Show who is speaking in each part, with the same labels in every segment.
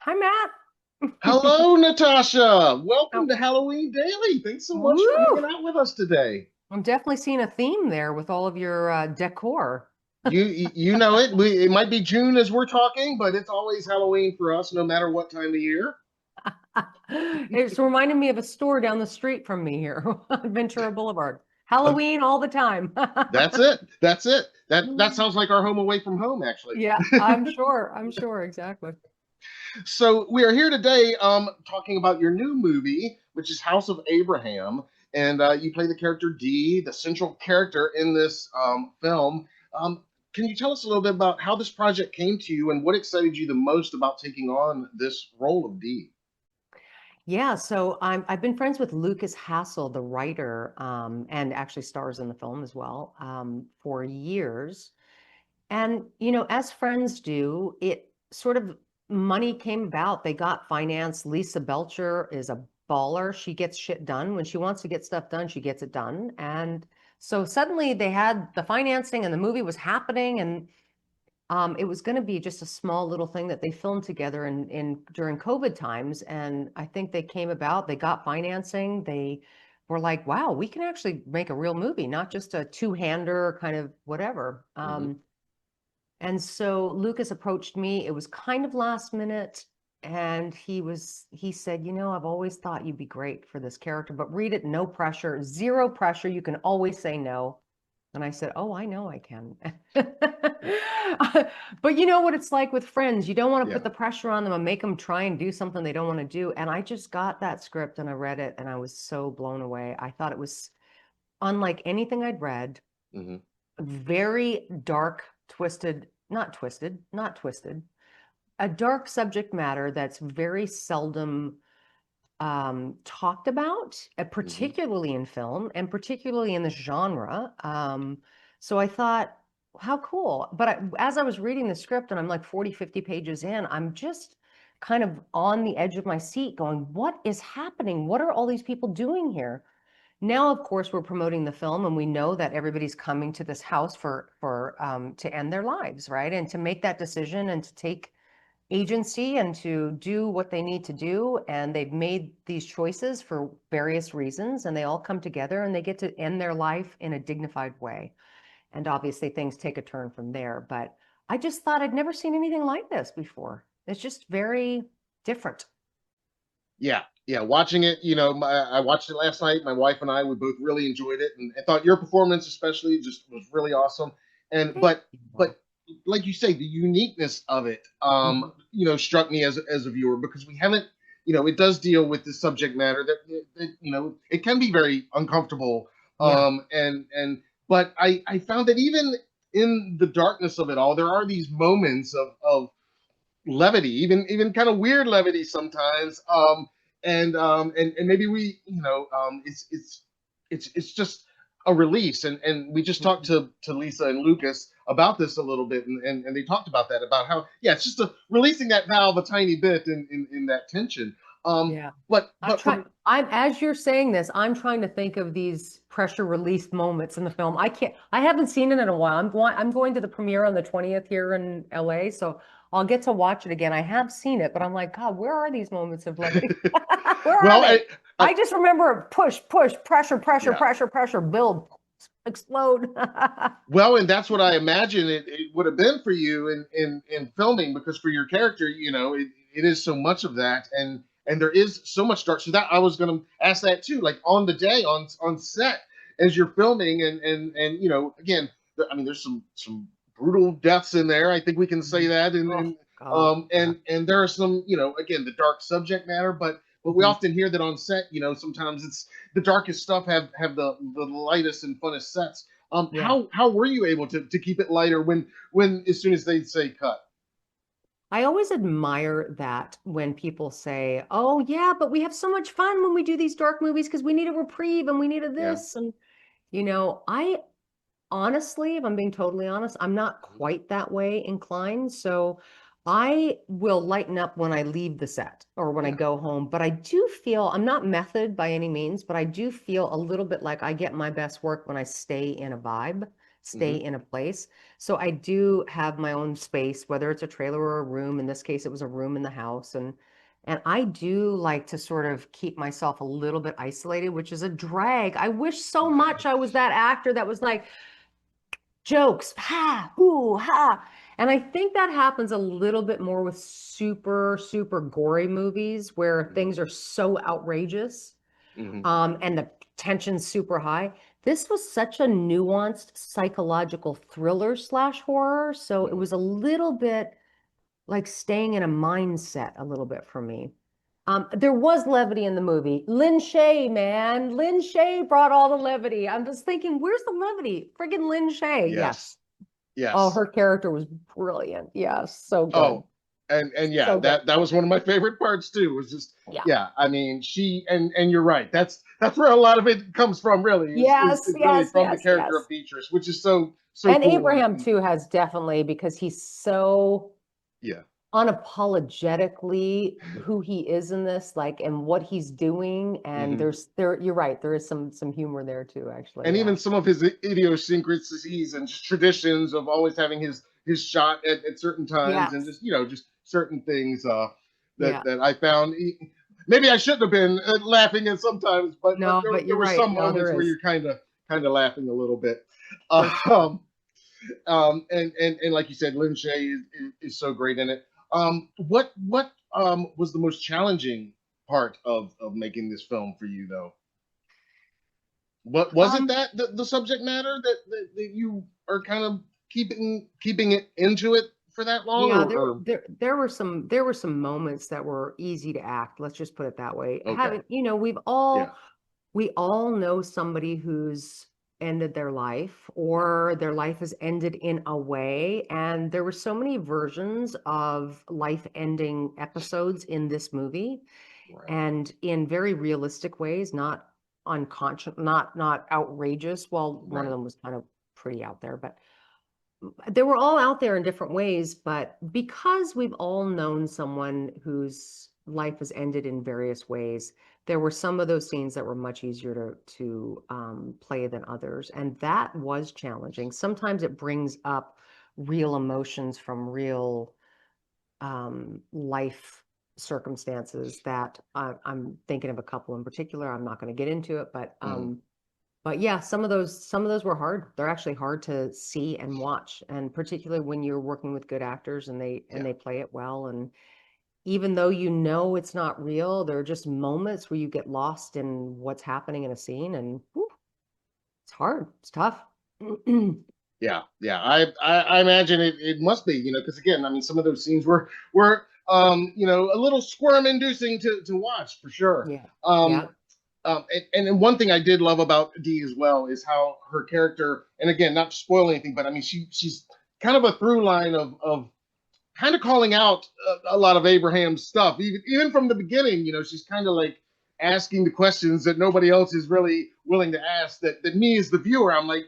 Speaker 1: Hi, Matt.
Speaker 2: Hello, Natasha. Welcome
Speaker 1: Oh,
Speaker 2: to Halloween Daily. Thanks so much for
Speaker 1: woo!
Speaker 2: hanging out with us today.
Speaker 1: I'm definitely seeing a theme there with all of your decor.
Speaker 2: You know it. It might be June as we're talking, but it's always Halloween for us, no matter what time of year.
Speaker 1: It's reminding me of a store down the street from me here, Ventura Boulevard.
Speaker 2: Uh,
Speaker 1: Halloween all the time.
Speaker 2: that's it. That's it. That sounds like our home away from home, actually.
Speaker 1: Yeah, I'm sure. I'm sure. Exactly.
Speaker 2: So we are here today, talking about your new movie, which is House of Abraham, and you play the character Dee, the central character in this film. Can you tell us a little bit about how this project came to you and what excited you the most about taking on this role of Dee?
Speaker 1: Yeah, so I've been friends with Lucas Hassel, the writer, and actually stars in the film as well, for years. And, as friends do, it sort of money came about. They got finance. Lisa Belcher is a baller. She gets shit done. When she wants to get stuff done, she gets it done. And so suddenly they had the financing and the movie was happening. And it was going to be just a small little thing that they filmed together in during COVID times. And I think they came about, they got financing. They were like, wow, we can actually make a real movie, not just a two-hander kind of whatever.
Speaker 2: Mm-hmm.
Speaker 1: And so Lucas approached me. It was kind of last minute. And he said, I've always thought you'd be great for this character, but read it, no pressure, zero pressure. You can always say no. And I said, oh, I know I can. But you know what it's like with friends. You don't want to put
Speaker 2: Yeah.
Speaker 1: the pressure on them and make them try and do something they don't want to do. And I just got that script and I read it and I was so blown away. I thought it was unlike anything I'd read,
Speaker 2: Mm-hmm.
Speaker 1: very dark, not twisted, a dark subject matter that's very seldom talked about,
Speaker 2: Mm-hmm.
Speaker 1: particularly in film and particularly in this genre. So I thought, how cool. But as I was reading the script and I'm like 40, 50 pages in, I'm just kind of on the edge of my seat going, what is happening? What are all these people doing here? Now, of course, we're promoting the film, and we know that everybody's coming to this house for to end their lives, right? And to make that decision and to take agency and to do what they need to do. And they've made these choices for various reasons, and they all come together and they get to end their life in a dignified way. And obviously, things take a turn from there. But I just thought I'd never seen anything like this before. It's just very different.
Speaker 2: Yeah. Yeah. Watching it, I watched it last night. My wife and I, we both really enjoyed it, and I thought your performance, especially, just was really awesome. And
Speaker 1: Thank you.
Speaker 2: but like you say, the uniqueness of it,
Speaker 1: Mhm.
Speaker 2: struck me as a viewer because we haven't, it does deal with the subject matter that it can be very uncomfortable.
Speaker 1: Yeah.
Speaker 2: But I found that even in the darkness of it all, there are these moments of levity, even kind of weird levity sometimes. And maybe it's just a release. And we just talked
Speaker 1: Mhm.
Speaker 2: to Lisa and Lucas about this a little bit, and they talked about that, about how, yeah, it's just releasing that valve a tiny bit in that tension.
Speaker 1: Yeah. I'm
Speaker 2: But
Speaker 1: trying,
Speaker 2: from
Speaker 1: as you're saying this, I'm trying to think of these pressure release moments in the film. I haven't seen it in a while. I'm going to the premiere on the 20th here in LA, so I'll get to watch it again. I have seen it, but I'm like, God, where are these moments of levity? Where are
Speaker 2: well,
Speaker 1: they?
Speaker 2: I
Speaker 1: I just remember push, push, pressure, pressure,
Speaker 2: yeah.
Speaker 1: pressure, pressure, build, explode.
Speaker 2: Well, and that's what I imagine it would have been for you in filming, because for your character, it is so much of that, and there is so much dark. So that I was going to ask that too, like on the day on set as you're filming, and again, I mean, there's some brutal deaths in there. I think we can say that,
Speaker 1: Oh God. Yeah.
Speaker 2: and there are some, again, the dark subject matter, but we
Speaker 1: Mhm.
Speaker 2: often hear that on set, sometimes it's the darkest stuff have the lightest and funnest sets.
Speaker 1: Yeah.
Speaker 2: How were you able to keep it lighter when as soon as they say cut?
Speaker 1: I always admire that when people say, "Oh yeah, but we have so much fun when we do these dark movies because we need a reprieve and we needed
Speaker 2: Yeah.
Speaker 1: this." And I honestly, if I'm being totally honest, I'm not quite that way inclined. So I will lighten up when I leave the set or when I
Speaker 2: Yeah.
Speaker 1: go home. But I do feel I'm not method by any means, but I do feel a little bit like I get my best work when I stay in a vibe. stay
Speaker 2: Hmm.
Speaker 1: in a place. So I do have my own space, whether it's a trailer or a room. In this case, it was a room in the house. And I do like to sort of keep myself a little bit isolated, which is a drag. I wish so much I was that actor that was like, jokes, ha, hoo, ha. And I think that happens a little bit more with super, super gory movies where
Speaker 2: Hmm.
Speaker 1: things are so outrageous,
Speaker 2: Hmm.
Speaker 1: and the tension's super high. This was such a nuanced psychological thriller slash horror. So it
Speaker 2: Hmm.
Speaker 1: was a little bit like staying in a mindset a little bit for me. There was levity in the movie. Lin Shaye, man. Lin Shaye brought all the levity. I'm just thinking, where's the levity? Friggin' Lin Shaye.
Speaker 2: Yes.
Speaker 1: Yes. Oh,
Speaker 2: Yes.
Speaker 1: her character was brilliant. Yes, so good.
Speaker 2: Oh, and yeah,
Speaker 1: So good.
Speaker 2: that was one of my favorite parts too. Was just
Speaker 1: Yeah.
Speaker 2: yeah. I mean, she and you're right. That's where a lot of it comes from. Really,
Speaker 1: Yes,
Speaker 2: is really
Speaker 1: yes,
Speaker 2: from the
Speaker 1: yes,
Speaker 2: character of
Speaker 1: yes.
Speaker 2: Beatrice, which is so
Speaker 1: And
Speaker 2: cool.
Speaker 1: Abraham
Speaker 2: And
Speaker 1: too has definitely because he's so
Speaker 2: yeah.
Speaker 1: unapologetically who he is in this, like, and what he's doing. And
Speaker 2: Hmm.
Speaker 1: you're right, there is some humor there too, actually.
Speaker 2: And
Speaker 1: Yeah.
Speaker 2: even some of his idiosyncrasies and just traditions of always having his shot at certain times, and
Speaker 1: Yes.
Speaker 2: just just certain things
Speaker 1: Yeah.
Speaker 2: that I found. Maybe I shouldn't have been laughing at sometimes, but
Speaker 1: No, but
Speaker 2: there
Speaker 1: you're
Speaker 2: were
Speaker 1: right.
Speaker 2: some
Speaker 1: No,
Speaker 2: moments
Speaker 1: there
Speaker 2: where
Speaker 1: is
Speaker 2: you're kind of laughing a little bit.
Speaker 1: for sure.
Speaker 2: Um, and like you said, Lin Shaye is so great in it. What was the most challenging part of making this film for you though? What was it
Speaker 1: Um,
Speaker 2: that the subject matter that you are kind of keeping it into it for that long,
Speaker 1: Yeah,
Speaker 2: or
Speaker 1: there were some moments that were easy to act. Let's just put it that way.
Speaker 2: okay, yeah,
Speaker 1: We all know somebody who's ended their life or their life has ended in a way. And there were so many versions of life ending episodes in this movie
Speaker 2: right,
Speaker 1: and in very realistic ways, not unconscious, not outrageous. Well, one of
Speaker 2: right,
Speaker 1: them was kind of pretty out there, but they were all out there in different ways. But because we've all known someone whose life has ended in various ways, there were some of those scenes that were much easier to play than others, and that was challenging. Sometimes it brings up real emotions from real life circumstances that I'm thinking of a couple in particular. I'm not going to get into it,
Speaker 2: mm,
Speaker 1: but yeah, some of those were hard. They're actually hard to see and watch, and particularly when you're working with good actors and
Speaker 2: yeah,
Speaker 1: they play it well. And even though you know it's not real, there are just moments where you get lost in what's happening in a scene, and whew, it's hard. It's tough.
Speaker 2: yeah. I imagine it must be, because again, I mean, some of those scenes were a little squirm inducing to watch for sure.
Speaker 1: Yeah.
Speaker 2: Um,
Speaker 1: Yeah.
Speaker 2: and one thing I did love about Dee as well is how her character, and again, not to spoil anything, but I mean, she's kind of a through line of kind of calling out a lot of Abraham's stuff, even from the beginning. She's kind of like asking the questions that nobody else is really willing to ask. That me as the viewer, I'm like,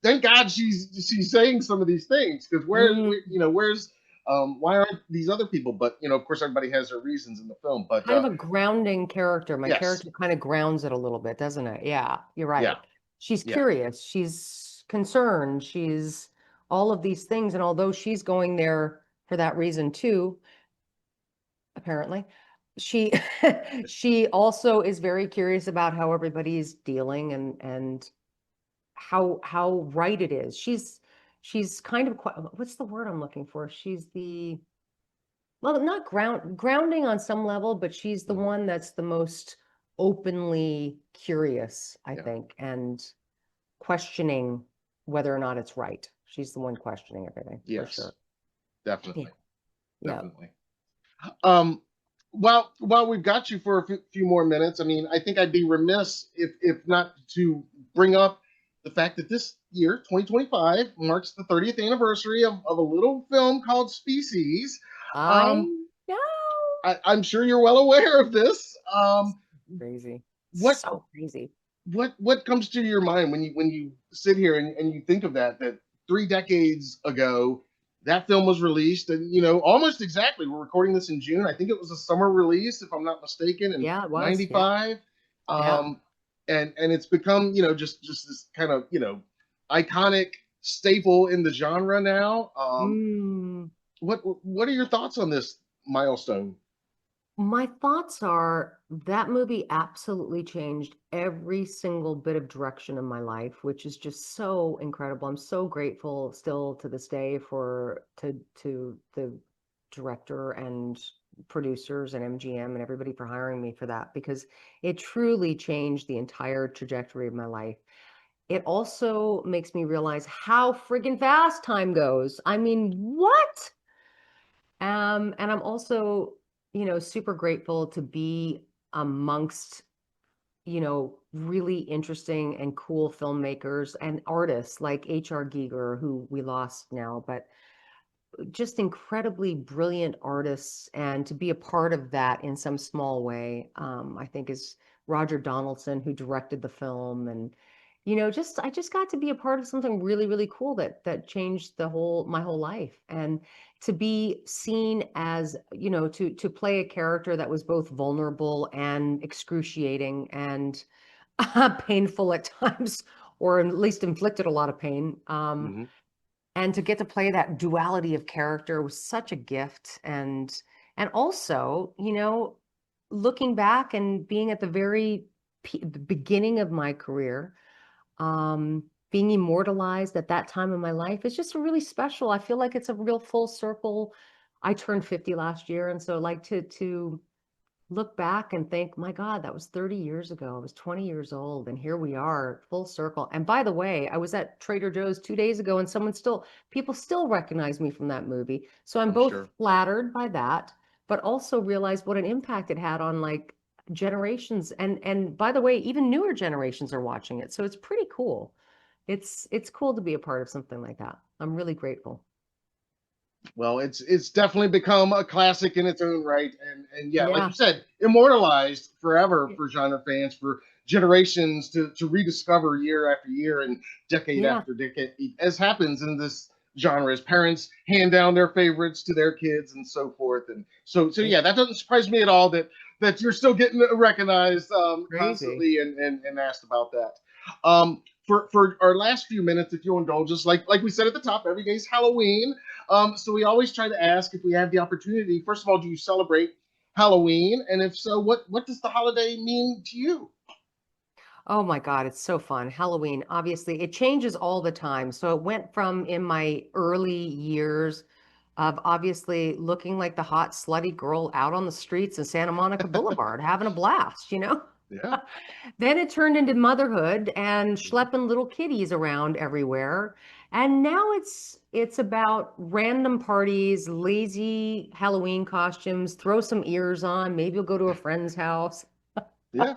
Speaker 2: thank God she's saying some of these things, because
Speaker 1: Mm,
Speaker 2: where's why aren't these other people? But of course, everybody has their reasons in the film. But
Speaker 1: kind of a grounding character. My
Speaker 2: yes,
Speaker 1: character kind of grounds it a little bit, doesn't it? Yeah, you're
Speaker 2: yeah,
Speaker 1: right. She's
Speaker 2: yeah,
Speaker 1: curious, she's concerned, she's all of these things. And although she's going there for that reason too, apparently, she she also is very curious about how everybody's dealing and how right it is. She's kind of what's the word I'm looking for? She's the well, not grounding on some level, but she's the
Speaker 2: mhm,
Speaker 1: one that's the most openly curious, I
Speaker 2: yeah,
Speaker 1: think, and questioning whether or not it's right. She's the one questioning everything for
Speaker 2: yes,
Speaker 1: sure. Yeah.
Speaker 2: definitely,
Speaker 1: Yeah.
Speaker 2: definitely. Um, while we've got you for a few more minutes, I mean, I think I'd be remiss if not to bring up the fact that this year, 2025, marks the 30th anniversary of a little film called Species.
Speaker 1: I
Speaker 2: Um,
Speaker 1: know.
Speaker 2: I'm sure you're well aware of this.
Speaker 1: Crazy.
Speaker 2: What
Speaker 1: So crazy.
Speaker 2: what comes to your mind when you sit here and you think of that 3 decades ago that film was released, and almost exactly, we're recording this in June. I think it was a summer release, if I'm not mistaken, in
Speaker 1: Yeah, it was. Yeah.
Speaker 2: 95.
Speaker 1: Yeah.
Speaker 2: And it's become just this kind of iconic staple in the genre now.
Speaker 1: Mm.
Speaker 2: What are your thoughts on this milestone?
Speaker 1: My thoughts are that movie absolutely changed every single bit of direction in my life, which is just so incredible. I'm so grateful still to this day for to the director and producers and MGM and everybody for hiring me for that because it truly changed the entire trajectory of my life. It also makes me realize how friggin' fast time goes. I mean, what? And I'm also, super grateful to be amongst, really interesting and cool filmmakers and artists like H.R. Giger, who we lost now, but just incredibly brilliant artists. And to be a part of that in some small way, I think is Roger Donaldson, who directed the film. And, just I just got to be a part of something really, really cool that changed my whole life. And to be seen as, to play a character that was both vulnerable and excruciating and painful at times, or at least inflicted a lot of pain.
Speaker 2: Hmm.
Speaker 1: And to get to play that duality of character was such a gift. And also, looking back and being at the very the beginning of my career, being immortalized at that time in my life is just really special. I feel like it's a real full circle. I turned 50 last year, and so like to look back and think, my God, that was 30 years ago. I was 20 years old, and here we are, full circle. And by the way, I was at Trader Joe's 2 days ago, and people still recognize me from that movie. So I'm
Speaker 2: I'm
Speaker 1: both
Speaker 2: sure.
Speaker 1: flattered by that, but also realize what an impact it had on like generations. And by the way, even newer generations are watching it. So it's pretty cool. It's cool to be a part of something like that. I'm really grateful.
Speaker 2: Well, it's definitely become a classic in its own right, and yeah, like you
Speaker 1: Yeah.
Speaker 2: said, immortalized forever for genre fans for generations to rediscover year after year and decade
Speaker 1: Yeah.
Speaker 2: after decade, as happens in this genre as parents hand down their favorites to their kids and so forth. And so
Speaker 1: It's
Speaker 2: yeah, that doesn't surprise me at all that you're still getting recognized
Speaker 1: crazy.
Speaker 2: constantly and asked about that. For our last few minutes, if you'll indulge us, like we said at the top, every day's Halloween. So we always try to ask if we have the opportunity. First of all, do you celebrate Halloween? And if so, what does the holiday mean to you?
Speaker 1: Oh my God, it's so fun. Halloween, obviously, it changes all the time. So it went from in my early years of obviously looking like the hot, slutty girl out on the streets of Santa Monica Boulevard, having a blast.
Speaker 2: Yeah.
Speaker 1: Then it turned into motherhood and
Speaker 2: Mhm.
Speaker 1: schlepping little kitties around everywhere. And now it's about random parties, lazy Halloween costumes, throw some ears on, maybe you'll go to a friend's house.
Speaker 2: Yeah.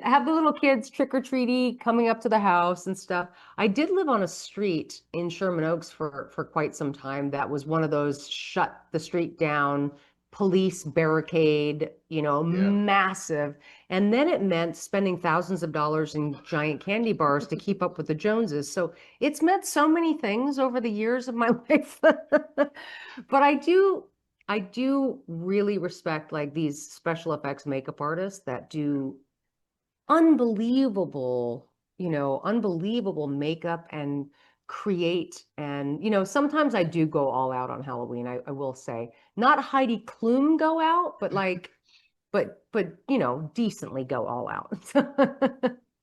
Speaker 1: Have the little kids trick or treaty coming up to the house and stuff. I did live on a street in Sherman Oaks for quite some time. That was one of those shut the street down, police barricade,
Speaker 2: Yeah.
Speaker 1: massive. And then it meant spending thousands of dollars in giant candy bars to keep up with the Joneses. So it's meant so many things over the years of my life. But I do really respect like these special effects makeup artists that do unbelievable, unbelievable makeup and create. And, sometimes I do go all out on Halloween, I will say. Not Heidi Klum go out, but decently go all out.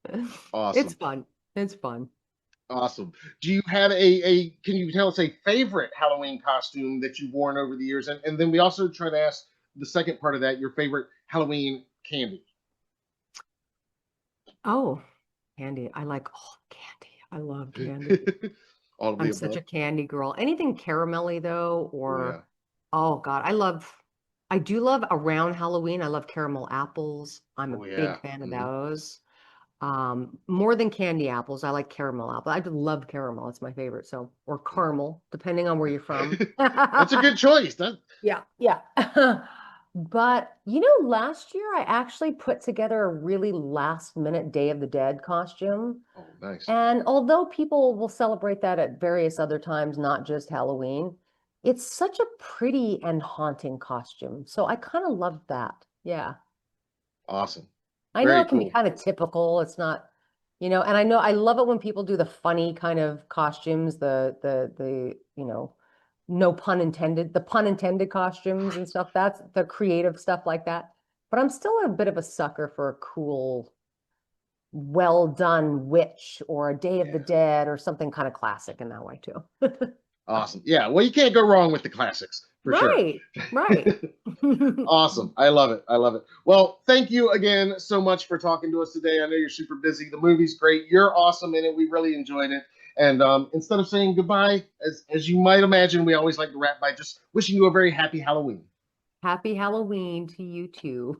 Speaker 1: It's
Speaker 2: Awesome.
Speaker 1: fun. It's fun.
Speaker 2: Awesome. Do you have a can you tell us a favorite Halloween costume that you've worn over the years? And then we also try to ask the second part of that, your favorite Halloween candy.
Speaker 1: Oh, candy. I like all candy. I love candy.
Speaker 2: All of the
Speaker 1: I'm such
Speaker 2: above.
Speaker 1: a candy girl. Anything caramelly though,
Speaker 2: Oh yeah.
Speaker 1: or oh God, I do love around Halloween. I love caramel apples. I'm a
Speaker 2: Oh
Speaker 1: big
Speaker 2: yeah.
Speaker 1: fan of
Speaker 2: Hmm.
Speaker 1: those. More than candy apples. I like caramel apple. I love caramel. It's my favorite. So, or caramel, depending on where you're from.
Speaker 2: That's a good choice. That
Speaker 1: Yeah, yeah. But last year I actually put together a really last minute Day of the Dead costume.
Speaker 2: oh nice.
Speaker 1: And although people will celebrate that at various other times, not just Halloween, it's such a pretty and haunting costume. So I kind of loved that. Yeah.
Speaker 2: Awesome.
Speaker 1: I know
Speaker 2: Very
Speaker 1: it can be
Speaker 2: cool.
Speaker 1: kind of typical. It's not, You know, and I know I love it when people do the funny kind of costumes, the you know, no pun intended, the pun intended costumes and stuff. That's the creative stuff like that. But I'm still a bit of a sucker for a cool, well done witch or a Day of the
Speaker 2: Yeah.
Speaker 1: Dead or something kind of classic in that way too.
Speaker 2: Awesome. Yeah. Well, you can't go wrong with the classics for sure.
Speaker 1: Right, right.
Speaker 2: Awesome. I love it. I love it. Well, thank you again so much for talking to us today. I know you're super busy. The movie's great. You're awesome in it. We really enjoyed it. And instead of saying goodbye, as you might imagine, we always like to wrap by just wishing you a very happy Halloween.
Speaker 1: Happy Halloween to you too.